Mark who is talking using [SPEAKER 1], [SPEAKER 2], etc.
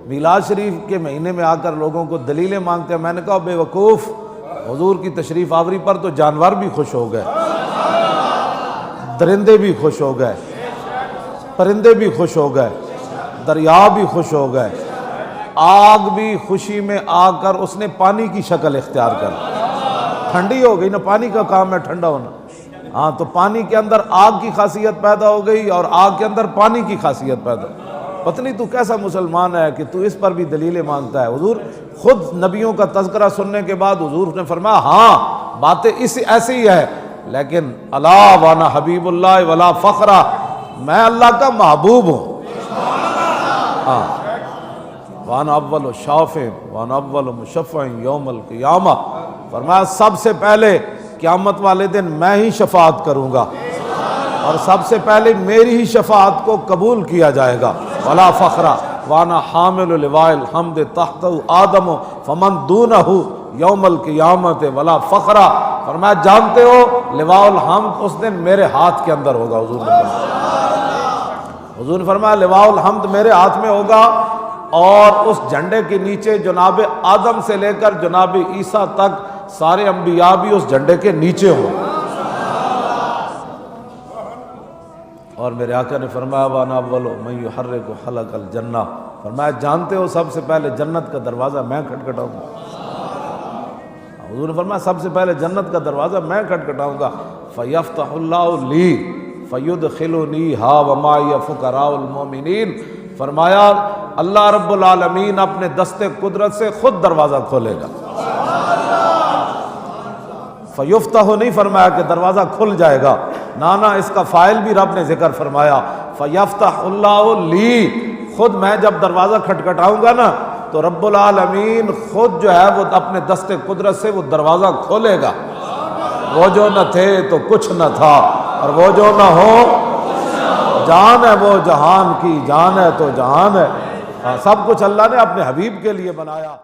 [SPEAKER 1] میلاد شریف کے مہینے میں آ کر لوگوں کو دلیلیں مانگتے ہیں۔ میں نے کہا بے وقوف، حضور کی تشریف آوری پر تو جانور بھی خوش ہو گئے، درندے بھی خوش ہو گئے، پرندے بھی خوش ہو گئے، دریا بھی خوش ہو گئے، آگ بھی خوشی میں آ کر اس نے پانی کی شکل اختیار کر لی، ٹھنڈی ہو گئی نا، پانی کا کام ہے ٹھنڈا ہونا۔ ہاں تو پانی کے اندر آگ کی خاصیت پیدا ہو گئی اور آگ کے اندر پانی کی خاصیت پیدا ہو گئی۔ پتہ نہیں تو کیسا مسلمان ہے کہ تو اس پر بھی دلیلیں مانگتا ہے۔ حضور خود نبیوں کا تذکرہ سننے کے بعد حضور نے فرمایا ہاں باتیں ایسی ہی ہے، لیکن الا وانا حبیب اللہ ولا فخرا، میں اللہ کا محبوب ہوں۔ ہاں وانا اول شافع وانا اول مشفع یوم القیامہ، فرمایا سب سے پہلے قیامت والے دن میں ہی شفاعت کروں گا اور سب سے پہلے میری ہی شفاعت کو قبول کیا جائے گا۔ ولا فخرا وانا حامل لواء الحمد تحت آدم فمن دونہ یوم القیامت ولا فخرا، فرمایا جانتے ہو لواء الحمد اس دن میرے ہاتھ کے اندر ہوگا۔ حضور نے فرمایا لواء الحمد میرے ہاتھ میں ہوگا اور اس جھنڈے کے نیچے جناب آدم سے لے کر جناب عیسیٰ تک سارے انبیاء بھی اس جھنڈے کے نیچے ہوں۔ اور میرے آقا نے فرمایا وانا اول من یحرک حلق الجنہ، فرمایا جانتے ہو سب سے پہلے جنت کا دروازہ میں کھٹکھٹاؤں گا۔ حضور نے فرمایا سب سے پہلے جنت کا دروازہ میں کھٹکھٹاؤں گا، فیفتح اللہ لی فیدخلنیہا ومعی فقراء المؤمنین، فرمایا اللہ رب العالمین اپنے دست قدرت سے خود دروازہ کھولے گا۔ فیفتح نہیں فرمایا کہ دروازہ کھل جائے گا، نانا اس کا فاعل بھی رب نے ذکر فرمایا، فیفتح اللہ لی، خود میں جب دروازہ کھٹکھٹاؤں گا نا تو رب العالمین خود جو ہے وہ اپنے دست قدرت سے وہ دروازہ کھولے گا۔ وہ جو نہ تھے تو کچھ نہ تھا اور وہ جو نہ ہو جان ہے وہ جہان کی جان ہے تو جہان ہے، سب کچھ اللہ نے اپنے حبیب کے لیے بنایا۔